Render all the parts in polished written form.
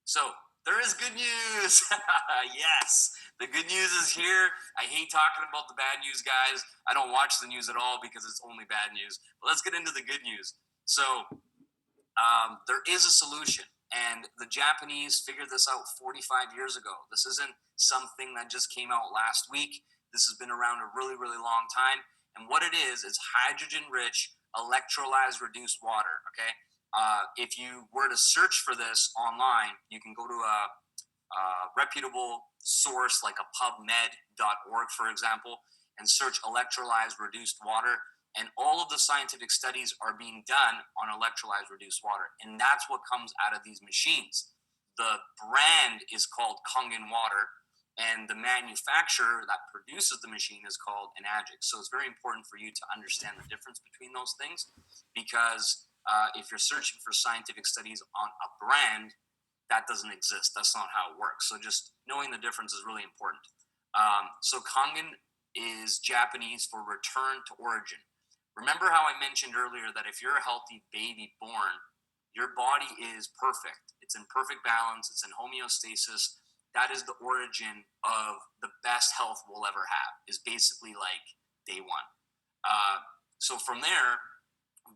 So there is good news. Yes, the good news is here. I hate talking about the bad news, guys. I don't watch the news at all because it's only bad news. But let's get into the good news. So there is a solution, and the Japanese figured this out 45 years ago. This isn't something that just came out last week. This has been around a really, really long time. And what it is hydrogen rich, electrolyzed, reduced water. Okay. If you were to search for this online, you can go to a reputable source like a pubmed.org, for example, and search electrolyzed reduced water. And all of the scientific studies are being done on electrolyzed reduced water. And that's what comes out of these machines. The brand is called Kangen water, and the manufacturer that produces the machine is called Enagic. So it's very important for you to understand the difference between those things, because if you're searching for scientific studies on a brand, that doesn't exist. That's not how it works. So just knowing the difference is really important. So Kangen is Japanese for return to origin. Remember how I mentioned earlier that if you're a healthy baby born, your body is perfect. It's in perfect balance. It's in homeostasis. That is the origin of the best health we'll ever have, is basically like day one. So from there,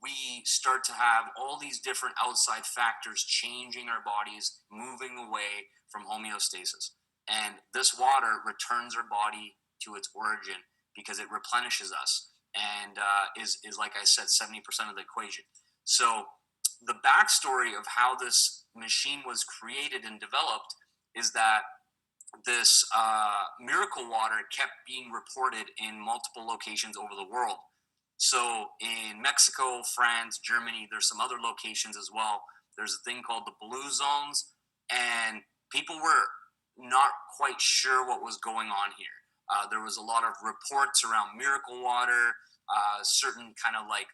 we start to have all these different outside factors changing our bodies, moving away from homeostasis. And this water returns our body to its origin because it replenishes us, and is like I said, 70% of the equation. So the backstory of how this machine was created and developed is that this miracle water kept being reported in multiple locations over the world. So in Mexico, France, Germany, there's some other locations as well. There's a thing called the blue zones, and people were not quite sure what was going on here. There was a lot of reports around miracle water, certain kind of like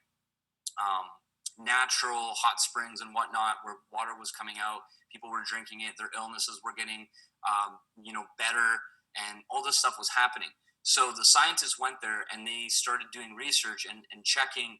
natural hot springs and whatnot, where water was coming out. People were drinking it. Their illnesses were getting, better, and all this stuff was happening. So the scientists went there and they started doing research and checking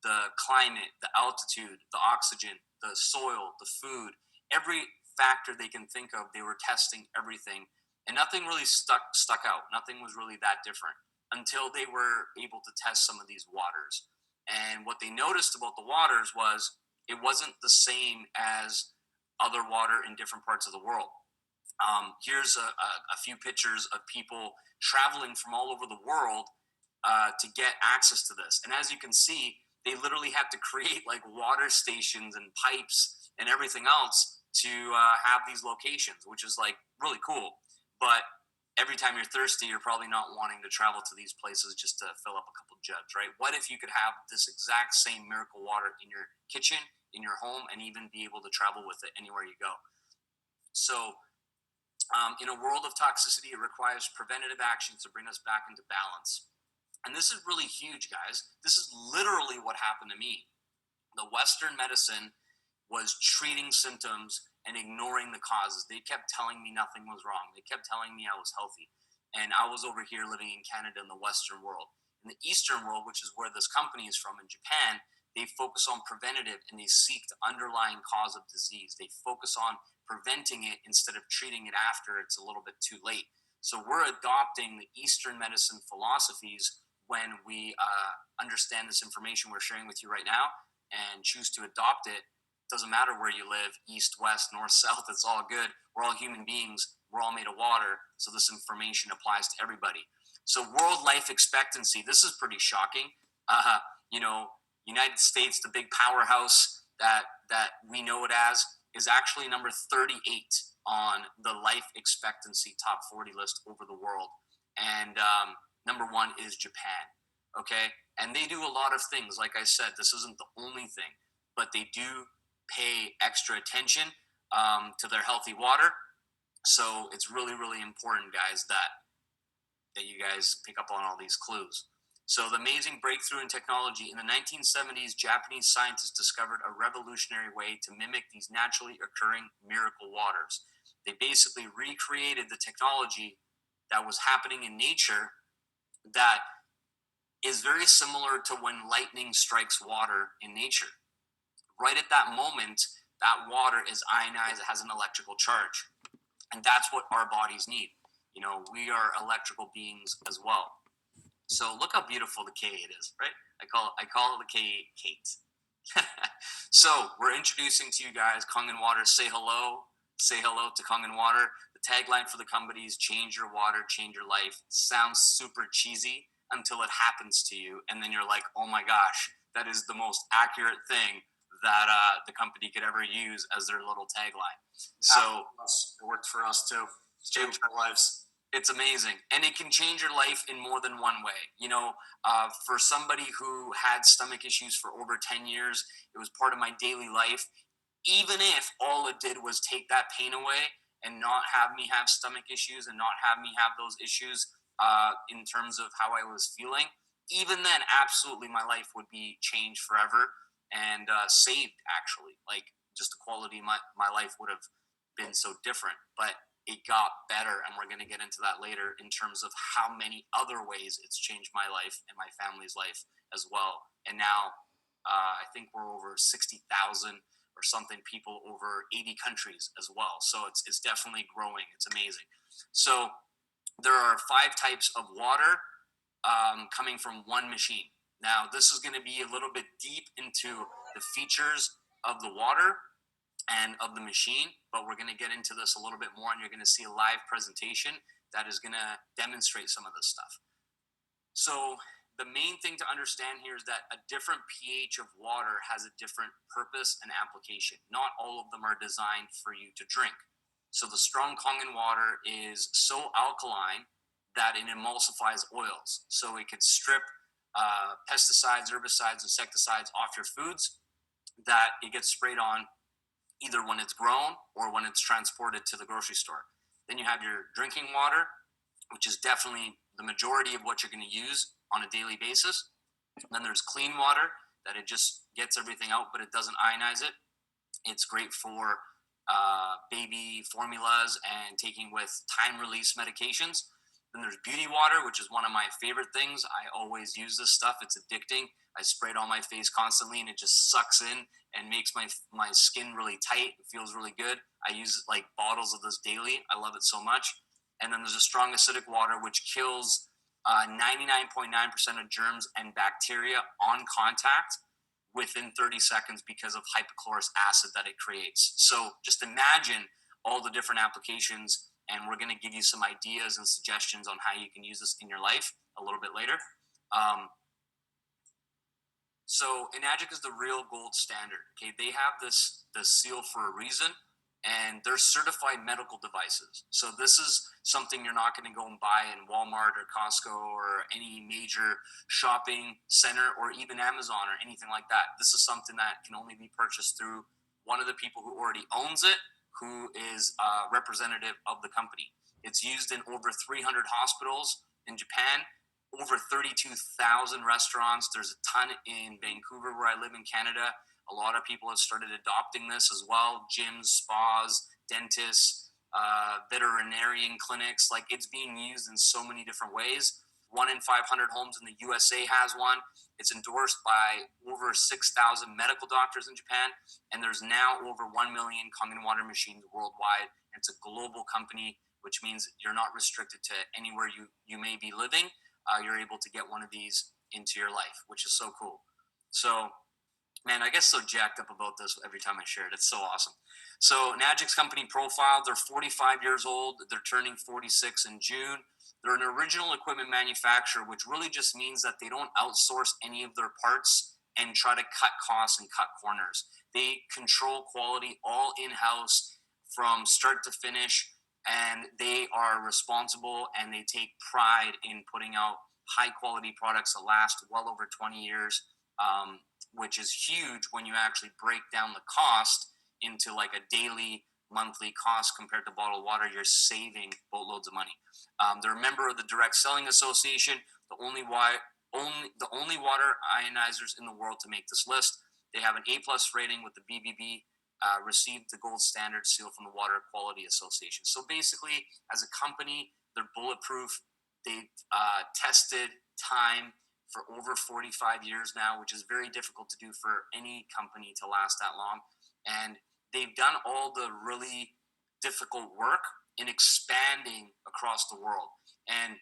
the climate, the altitude, the oxygen, the soil, the food, every factor they can think of. They were testing everything, and nothing really stuck out. Nothing was really that different until they were able to test some of these waters. And what they noticed about the waters was it wasn't the same as other water in different parts of the world. Here's a few pictures of people traveling from all over the world to get access to this. And as you can see, they literally had to create like water stations and pipes and everything else to have these locations, which is like really cool. But every time you're thirsty, you're probably not wanting to travel to these places just to fill up a couple jugs, right? What if you could have this exact same miracle water in your kitchen, in your home, and even be able to travel with it anywhere you go? So, in a world of toxicity, it requires preventative actions to bring us back into balance. And this is really huge, guys. This is literally what happened to me. The Western medicine was treating symptoms and ignoring the causes. They kept telling me nothing was wrong. They kept telling me I was healthy. And I was over here living in Canada in the Western world. In the Eastern world, which is where this company is from, in Japan, they focus on preventative and they seek the underlying cause of disease. They focus on preventing it instead of treating it after it's a little bit too late. So we're adopting the Eastern medicine philosophies when we understand this information we're sharing with you right now and choose to adopt it. Doesn't matter where you live, east, west, north, south, it's all good. We're all human beings. We're all made of water. So this information applies to everybody. So world life expectancy, this is pretty shocking. You know, United States, the big powerhouse that we know it as, is actually number 38 on the life expectancy top 40 list over the world. And number one is Japan. Okay. And they do a lot of things. Like I said, this isn't the only thing, but they do pay extra attention to their healthy water. So it's really, really important, guys, that you guys pick up on all these clues. So the amazing breakthrough in technology in the 1970s, Japanese scientists discovered a revolutionary way to mimic these naturally occurring miracle waters. They basically recreated the technology that was happening in nature that is very similar to when lightning strikes water in nature. Right at that moment, That water is ionized, it has an electrical charge. And that's what our bodies need. We are electrical beings as well. So look how beautiful the K it is, right? I call it the K Kate. So we're introducing to you guys Kangen Water. Say hello. Say hello to Kangen Water. The tagline for the company is "Change your water, change your life." Sounds super cheesy until it happens to you, and then you're like, "Oh my gosh, that is the most accurate thing that the company could ever use as their little tagline." So it worked for us too. It's changed our lives. It's amazing, and it can change your life in more than one way. For somebody who had stomach issues for over 10 years, it was part of my daily life. Even if all it did was take that pain away and not have me have stomach issues and not have me have those issues in terms of how I was feeling, even then, absolutely, my life would be changed forever and saved, actually. Like, just the quality of my life would have been so different. But it got better, and we're going to get into that later in terms of how many other ways it's changed my life and my family's life as well. And now I think we're over 60,000 or something people over 80 countries as well. So it's definitely growing. It's amazing. So there are 5 types of water coming from one machine. Now, this is going to be a little bit deep into the features of the water and of the machine, but we're going to get into this a little bit more, and you're going to see a live presentation that is going to demonstrate some of this stuff. So the main thing to understand here is that a different pH of water has a different purpose and application. Not all of them are designed for you to drink. So the strong Kangen water is so alkaline that it emulsifies oils. So it could strip pesticides, herbicides, insecticides off your foods, that it gets sprayed on either when it's grown or when it's transported to the grocery store. Then you have your drinking water, which is definitely the majority of what you're going to use on a daily basis. Then there's clean water, that it just gets everything out, but it doesn't ionize it. It's great for baby formulas and taking with time release medications. Then there's beauty water, which is one of my favorite things. I always use this stuff. It's addicting. I spray it on my face constantly, and it just sucks in and makes my skin really tight. It feels really good. I use like bottles of this daily. I love it so much. And then there's a strong acidic water, which kills 99.9% of germs and bacteria on contact within 30 seconds because of hypochlorous acid that it creates. So just imagine all the different applications, and we're going to give you some ideas and suggestions on how you can use this in your life a little bit later. So Enagic is the real gold standard. Okay, they have this seal for a reason, and they're certified medical devices. So this is something you're not going to go and buy in Walmart or Costco or any major shopping center or even Amazon or anything like that. This is something that can only be purchased through one of the people who already owns it, who is a representative of the company. It's used in over 300 hospitals in Japan, over 32,000 restaurants. There's a ton in Vancouver, where I live in Canada. A lot of people have started adopting this as well. Gyms, spas, dentists, veterinarian clinics. Like, it's being used in so many different ways. 1 in 500 homes in the USA has one. It's endorsed by over 6,000 medical doctors in Japan. And there's now over 1 million Kangen water machines worldwide. It's a global company, which means you're not restricted to anywhere you may be living. You're able to get one of these into your life, which is so cool. So, man, I get so jacked up about this every time I share it. It's so awesome. So Enagic's company profile, they're 45 years old. They're turning 46 in June. They're an original equipment manufacturer, which really just means that they don't outsource any of their parts and try to cut costs and cut corners. They control quality all in-house from start to finish, and they are responsible, and they take pride in putting out high-quality products that last well over 20 years, which is huge when you actually break down the cost into like a daily, monthly cost compared to bottled water. You're saving boatloads of money. They're a member of the Direct Selling Association, the only water ionizers in the world to make this list. They have an A+ rating with the BBB, received the gold standard seal from the Water Quality Association. So basically, as a company, they're bulletproof. They've tested time for over 45 years now, which is very difficult to do for any company to last that long. And they've done all the really difficult work in expanding across the world. And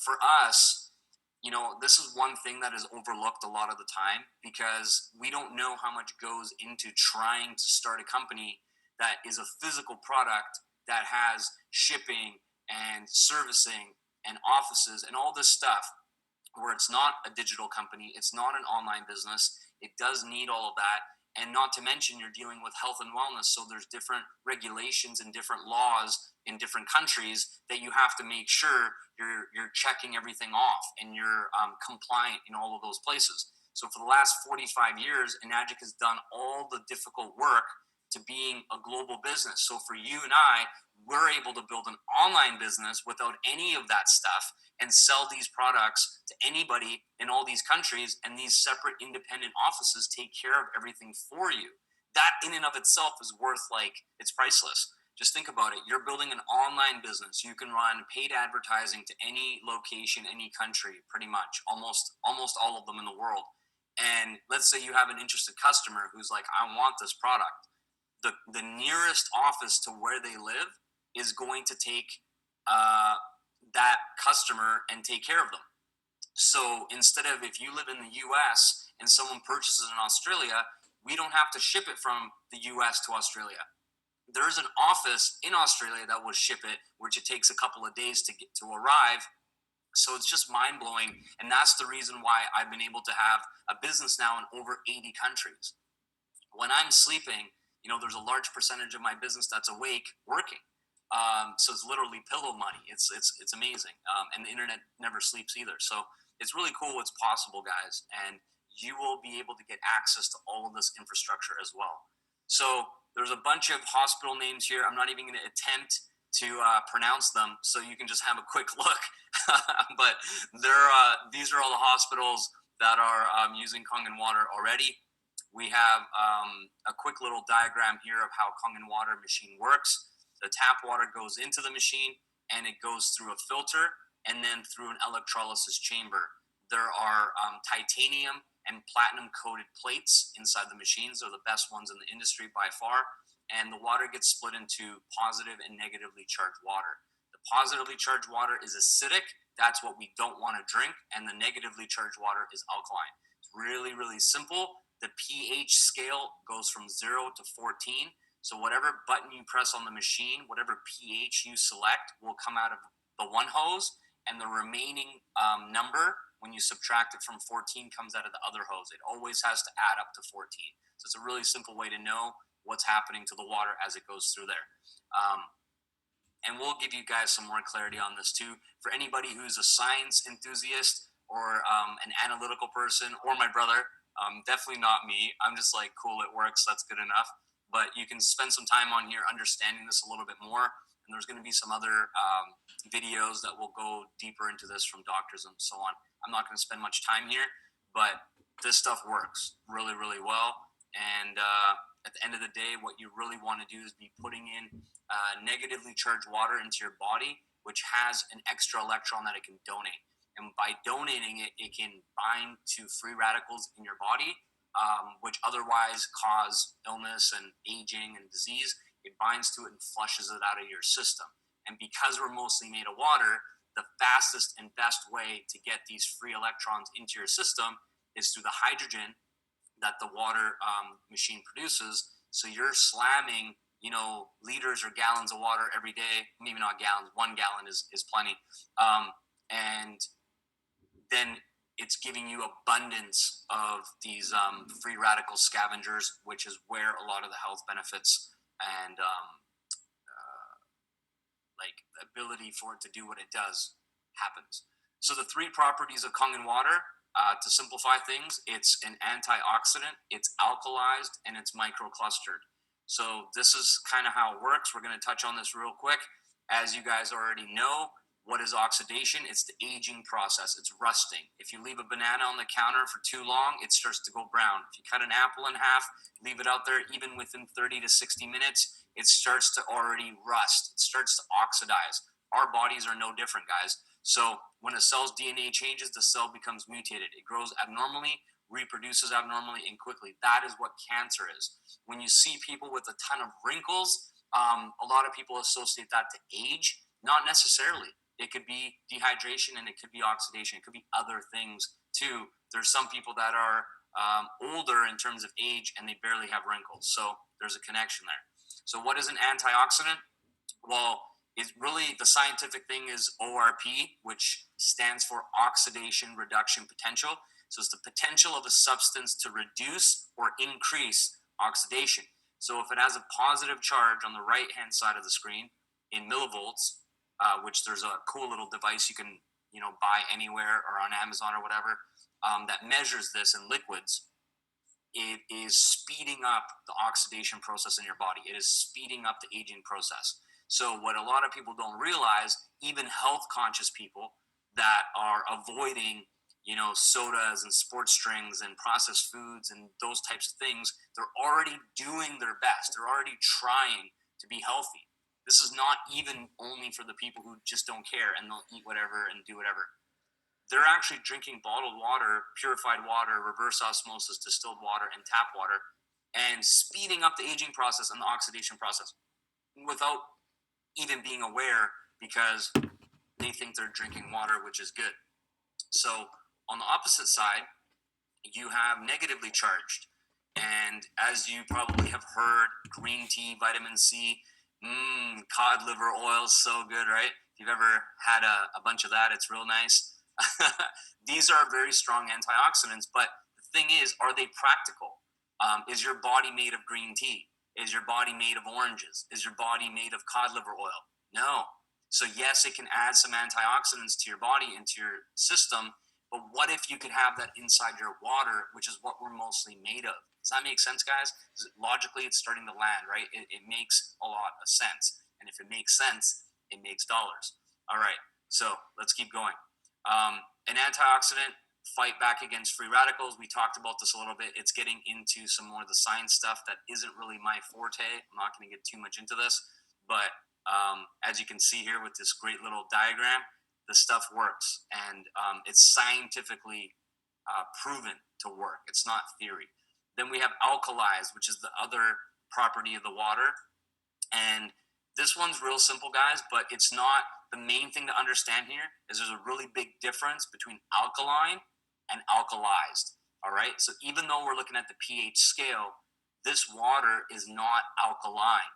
for us, this is one thing that is overlooked a lot of the time because we don't know how much goes into trying to start a company that is a physical product that has shipping and servicing and offices and all this stuff, where it's not a digital company, it's not an online business. It does need all of that. And not to mention, you're dealing with health and wellness. So there's different regulations and different laws in different countries that you have to make sure you're checking everything off and you're compliant in all of those places. So for the last 45 years, Enagic has done all the difficult work to being a global business. So for you and I, we're able to build an online business without any of that stuff and sell these products to anybody in all these countries, and these separate independent offices take care of everything for you. That in and of itself is worth, like, it's priceless. Just think about it. You're building an online business. You can run paid advertising to any location, any country, pretty much, almost all of them in the world. And let's say you have an interested customer who's like, I want this product. The nearest office to where they live is going to take uh, that customer and take care of them. So instead of, if you live in the US and someone purchases in Australia, we don't have to ship it from the US to Australia. There's an office in Australia that will ship it, which it takes a couple of days to arrive. So it's just mind blowing. And that's the reason why I've been able to have a business now in over 80 countries. When I'm sleeping, there's a large percentage of my business that's awake working. So it's literally pillow money. It's amazing, and the internet never sleeps either. So it's really cool what's possible, guys. And you will be able to get access to all of this infrastructure as well. So there's a bunch of hospital names here. I'm not even going to attempt to pronounce them, so you can just have a quick look. But these are all the hospitals that are using Kangen water already. We have a quick little diagram here of how Kangen water machine works. The tap water goes into the machine and it goes through a filter and then through an electrolysis chamber. There are titanium and platinum coated plates inside the machines. They're the best ones in the industry by far. And the water gets split into positive and negatively charged water. The positively charged water is acidic. That's what we don't want to drink. And the negatively charged water is alkaline. It's really, really simple. The pH scale goes from 0 to 14. So whatever button you press on the machine, whatever pH you select will come out of the one hose, and the remaining number, when you subtract it from 14, comes out of the other hose. It always has to add up to 14. So it's a really simple way to know what's happening to the water as it goes through there. And we'll give you guys some more clarity on this too. For anybody who's a science enthusiast or an analytical person, or my brother, definitely not me. I'm just like, cool, it works, that's good enough. But you can spend some time on here understanding this a little bit more. And there's going to be some other videos that will go deeper into this from doctors and so on. I'm not going to spend much time here, but this stuff works really, really well. And at the end of the day, what you really want to do is be putting in negatively charged water into your body, which has an extra electron that it can donate. And by donating it, it can bind to free radicals in your body, which otherwise cause illness and aging and disease. It binds to it and flushes it out of your system. And because we're mostly made of water, the fastest and best way to get these free electrons into your system is through the hydrogen that the water machine produces. So you're slamming, liters or gallons of water every day. Maybe not gallons. 1 gallon is plenty. And then it's giving you abundance of these free radical scavengers, which is where a lot of the health benefits and like the ability for it to do what it does happens. So the 3 properties of Kangen water, to simplify things, it's an antioxidant, it's alkalized, and it's microclustered. So this is kind of how it works. We're going to touch on this real quick. As you guys already know, what is oxidation? It's the aging process. It's rusting. If you leave a banana on the counter for too long, it starts to go brown. If you cut an apple in half, leave it out there, even within 30 to 60 minutes, it starts to already rust. It starts to oxidize. Our bodies are no different, guys. So when a cell's DNA changes, the cell becomes mutated. It grows abnormally, reproduces abnormally and quickly. That is what cancer is. When you see people with a ton of wrinkles, a lot of people associate that to age. Not necessarily. It could be dehydration and it could be oxidation. It could be other things too. There's some people that are older in terms of age and they barely have wrinkles. So there's a connection there. So what is an antioxidant? Well, it's really the scientific thing is ORP, which stands for oxidation reduction potential. So it's the potential of a substance to reduce or increase oxidation. So if it has a positive charge on the right hand side of the screen in millivolts, which there's a cool little device you can buy anywhere or on Amazon or whatever, that measures this in liquids. It is speeding up the oxidation process in your body. It is speeding up the aging process. So what a lot of people don't realize, even health conscious people that are avoiding, sodas and sports drinks and processed foods and those types of things, they're already doing their best. They're already trying to be healthy. This is not even only for the people who just don't care and they'll eat whatever and do whatever. They're actually drinking bottled water, purified water, reverse osmosis, distilled water, and tap water, and speeding up the aging process and the oxidation process without even being aware, because they think they're drinking water, which is good. So on the opposite side, you have negatively charged. And as you probably have heard, green tea, vitamin C, cod liver oil is so good, right? If you've ever had a bunch of that, it's real nice. These are very strong antioxidants, but the thing is, are they practical? Is your body made of green tea? Is your body made of oranges? Is your body made of cod liver oil? No. So yes, it can add some antioxidants to your body and to your system, but what if you could have that inside your water, which is what we're mostly made of? Does that make sense, guys? Logically, it's starting to land, right? It makes a lot of sense. And if it makes sense, it makes dollars. All right, so let's keep going. An antioxidant, fight back against free radicals. We talked about this a little bit. It's getting into some more of the science stuff that isn't really my forte. I'm not going to get too much into this, but as you can see here with this great little diagram, the stuff works, and it's scientifically proven to work. It's not theory. Then we have alkalized, which is the other property of the water, and this one's real simple, guys, but it's not. The main thing to understand here is there's a really big difference between alkaline and alkalized. All right, so even though we're looking at the pH scale, this water is not alkaline,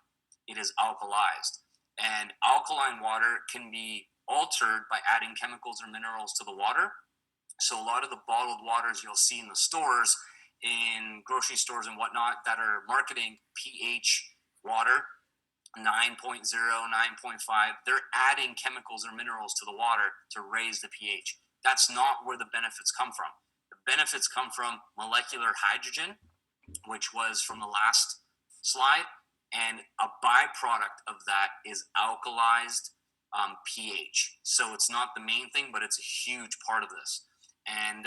it is alkalized. And alkaline water can be altered by adding chemicals or minerals to the water. So a lot of the bottled waters you'll see in the stores, in grocery stores and whatnot, that are marketing pH water, 9.0, 9.5, they're adding chemicals or minerals to the water to raise the pH. That's not where the benefits come from. The benefits come from molecular hydrogen, which was from the last slide, and a byproduct of that is alkalized pH. So it's not the main thing, but it's a huge part of this. And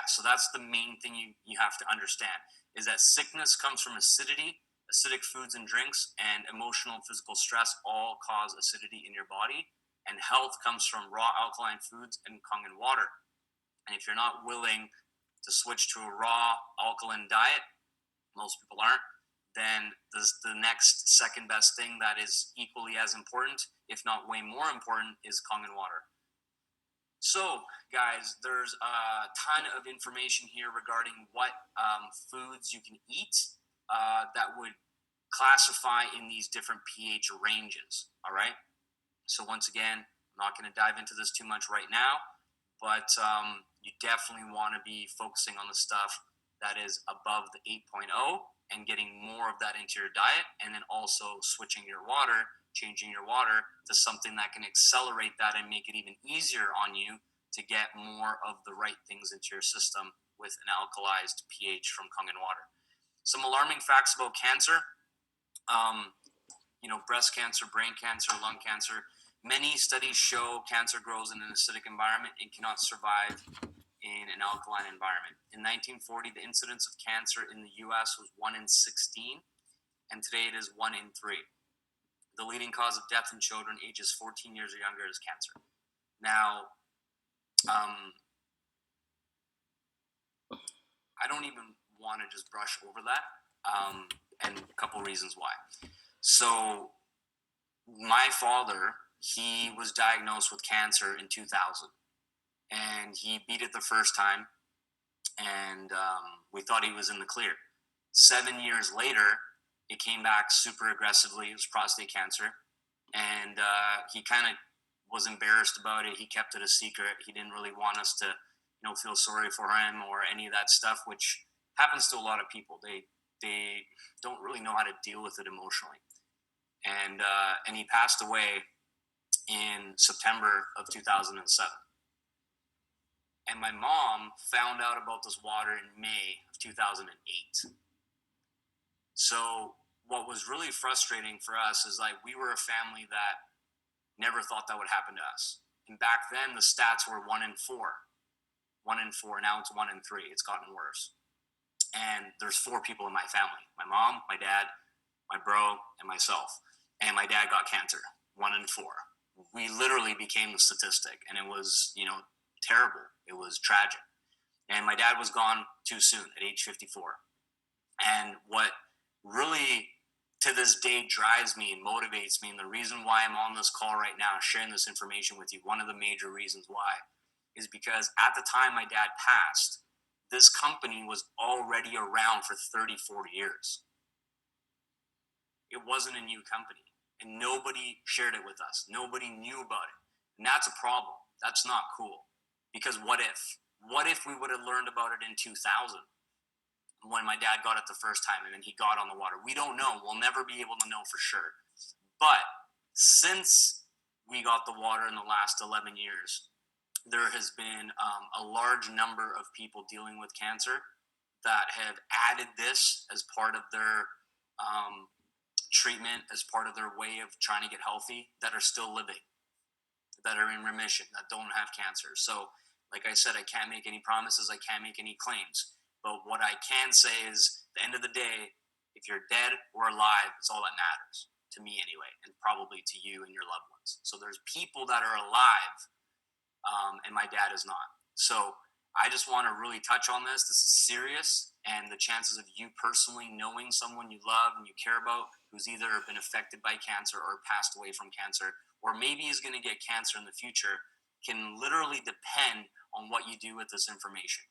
so that's the main thing you have to understand, is that sickness comes from acidity. Acidic foods and drinks and emotional and physical stress all cause acidity in your body. And health comes from raw alkaline foods and Kangen water. And if you're not willing to switch to a raw alkaline diet, most people aren't, then the next second best thing that is equally as important, if not way more important, is Kangen water. So, guys, there's a ton of information here regarding what foods you can eat that would classify in these different pH ranges. All right. So once again, I'm not going to dive into this too much right now, but you definitely want to be focusing on the stuff that is above the 8.0 and getting more of that into your diet, and then also switching your water, changing your water to something that can accelerate that and make it even easier on you to get more of the right things into your system with an alkalized pH from Kangen water. Some alarming facts about cancer, breast cancer, brain cancer, lung cancer. Many studies show cancer grows in an acidic environment and cannot survive in an alkaline environment. In 1940, the incidence of cancer in the U.S. was 1 in 16, and today it is 1 in 3. The leading cause of death in children ages 14 years or younger is cancer. Now, I don't even want to just brush over that, and a couple reasons why. So my father, he was diagnosed with cancer in 2000, and he beat it the first time, and we thought he was in the clear. 7 years later, it came back super aggressively. It was prostate cancer, and he kind of was embarrassed about it. He kept it a secret. He didn't really want us to, feel sorry for him or any of that stuff, which happens to a lot of people. They don't really know how to deal with it emotionally, and he passed away in September of 2007. And my mom found out about this water in May of 2008. So what was really frustrating for us is like we were a family that never thought that would happen to us. And back then the stats were 1 in 4. 1 in 4. Now it's 1 in 3. It's gotten worse. And there's 4 people in my family: my mom, my dad, my bro, and myself. And my dad got cancer. 1 in 4. We literally became the statistic, and it was, terrible. It was tragic. And my dad was gone too soon at age 54. And what really to this day drives me and motivates me, and the reason why I'm on this call right now sharing this information with you, one of the major reasons why, is because at the time my dad passed, this company was already around for 30, 40 years. It wasn't a new company, and nobody shared it with us. Nobody knew about it. And that's a problem. That's not cool. Because what if? What if we would have learned about it in 2000 when my dad got it the first time and then he got on the water? We don't know. We'll never be able to know for sure. But since we got the water in the last 11 years, there has been a large number of people dealing with cancer that have added this as part of their treatment, as part of their way of trying to get healthy, that are still living, that are in remission, that don't have cancer. So, like I said, I can't make any promises. I can't make any claims. But what I can say is, at the end of the day, if you're dead or alive, it's all that matters, to me anyway, and probably to you and your loved ones. So there's people that are alive, and my dad is not. So I just want to really touch on this. This is serious, and the chances of you personally knowing someone you love and you care about who's either been affected by cancer or passed away from cancer, or maybe is going to get cancer in the future, can literally depend on what you do with this information.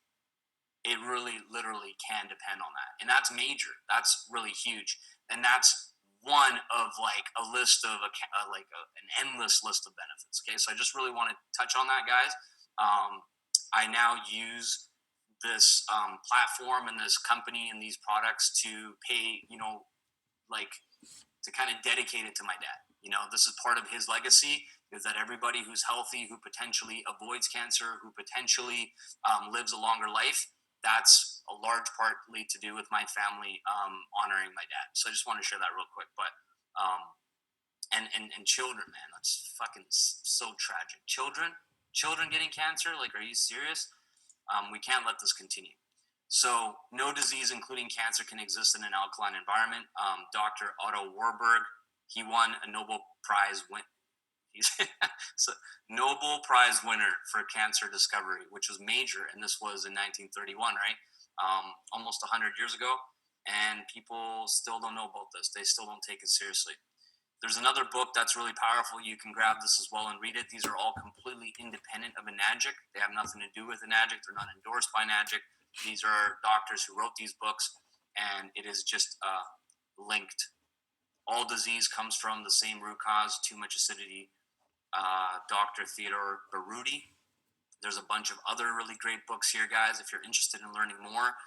It really, literally can depend on that. And that's major. That's really huge. And that's one of like a list of an endless list of benefits. Okay. So I just really want to touch on that, guys. I now use this platform and this company and these products to pay, like to kind of dedicate it to my dad. This is part of his legacy, is that everybody who's healthy, who potentially avoids cancer, who potentially lives a longer life, that's a large partly to do with my family honoring my dad. So I just want to share that real quick. But and children, man, that's fucking so tragic. Children getting cancer, like, are you serious? We can't let this continue. So no disease, including cancer, can exist in an alkaline environment. Dr. Otto Warburg, he won a Nobel Prize He's so Nobel Prize winner for cancer discovery, which was major, and this was in 1931, right? Almost 100 years ago, and people still don't know about this. They still don't take it seriously. There's another book that's really powerful. You can grab this as well and read it. These are all completely independent of Enagic. They have nothing to do with Enagic. They're not endorsed by Enagic. These are doctors who wrote these books, and it is just linked. All disease comes from the same root cause: too much acidity. Dr. Theodore Baruti. There's a bunch of other really great books here, guys. If you're interested in learning more,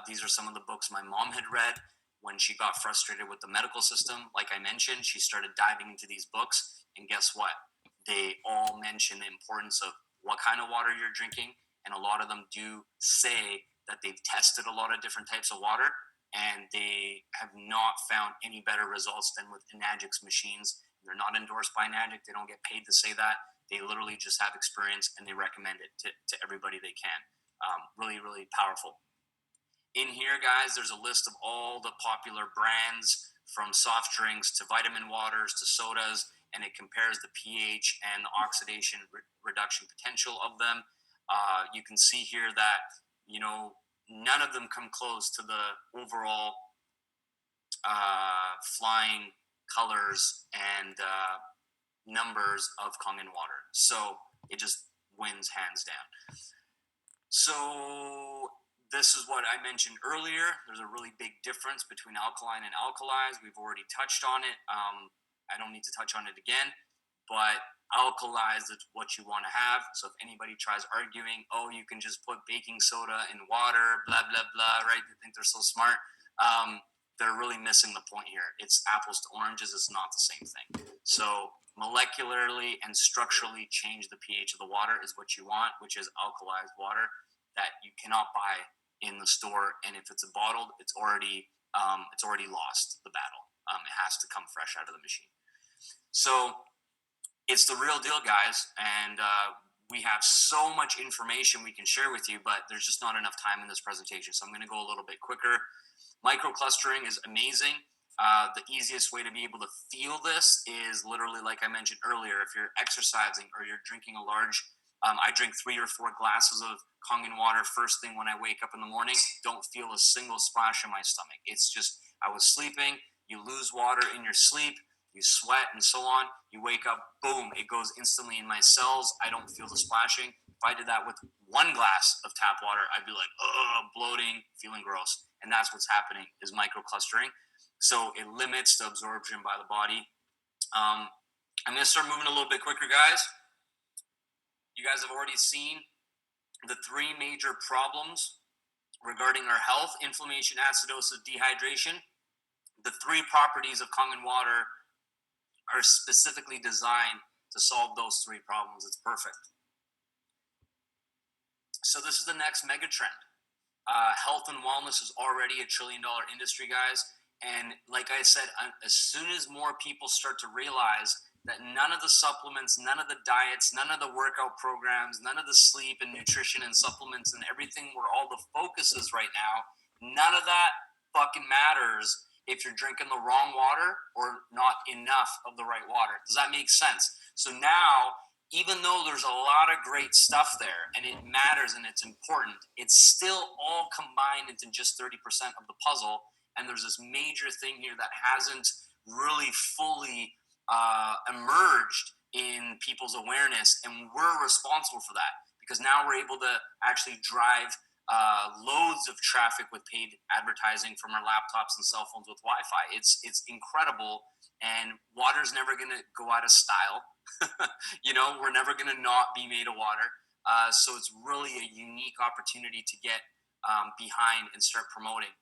these are some of the books my mom had read when she got frustrated with the medical system. Like I mentioned, she started diving into these books, and guess what? They all mention the importance of what kind of water you're drinking, and a lot of them do say that they've tested a lot of different types of water, and they have not found any better results than with Enagic's machines. They're not endorsed by Enagic. They don't get paid to say that. They literally just have experience, and they recommend it to everybody they can. Really, really powerful. In here, guys, there's a list of all the popular brands, from soft drinks to vitamin waters to sodas, and it compares the pH and the oxidation reduction potential of them. You can see here that, none of them come close to the overall flying colors and numbers of Kangen water. So it just wins hands down. So this is what I mentioned earlier. There's a really big difference between alkaline and alkalized. We've already touched on it. I don't need to touch on it again, but alkalized is what you want to have. So if anybody tries arguing, oh, you can just put baking soda in water, blah, blah, blah, right? They think they're so smart. They're really missing the point here. It's apples to oranges. It's not the same thing. So molecularly and structurally change the pH of the water is what you want, which is alkalized water that you cannot buy in the store. And if it's a bottled, it's already lost the battle. It has to come fresh out of the machine. So it's the real deal, guys. And we have so much information we can share with you, but there's just not enough time in this presentation. So I'm going to go a little bit quicker. Microclustering is amazing. The easiest way to be able to feel this is literally, like I mentioned earlier, if you're exercising or you're drinking a large, I drink 3 or 4 glasses of Kangen water first thing when I wake up in the morning. Don't feel a single splash in my stomach. It's just, I was sleeping, you lose water in your sleep, you sweat and so on. You wake up, boom, it goes instantly in my cells. I don't feel the splashing. If I did that with 1 glass of tap water, I'd be like, bloating, feeling gross. And that's what's happening is microclustering. So it limits the absorption by the body. I'm going to start moving a little bit quicker, guys. You guys have already seen the 3 major problems regarding our health: inflammation, acidosis, dehydration. The 3 properties of Kangen water are specifically designed to solve those 3 problems. It's perfect. So this is the next mega trend. Health and wellness is already a $1 trillion industry, guys. And like I said, as soon as more people start to realize that none of the supplements, none of the diets, none of the workout programs, none of the sleep and nutrition and supplements and everything where all the focus is right now, none of that fucking matters if you're drinking the wrong water or not enough of the right water. Does that make sense? So now, even though there's a lot of great stuff there and it matters and it's important, it's still all combined into just 30% of the puzzle. And there's this major thing here that hasn't really fully emerged in people's awareness, and we're responsible for that because now we're able to actually drive loads of traffic with paid advertising from our laptops and cell phones with Wi-Fi. It's incredible, and water's never going to go out of style. We're never going to not be made of water. So it's really a unique opportunity to get behind and start promoting.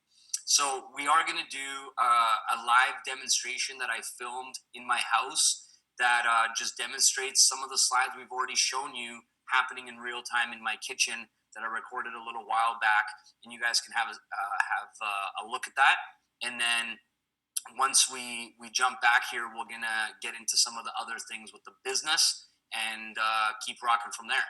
So we are going to do a live demonstration that I filmed in my house that just demonstrates some of the slides we've already shown you happening in real time in my kitchen that I recorded a little while back, and you guys can have a look at that. And then once we jump back here, we're going to get into some of the other things with the business and keep rocking from there.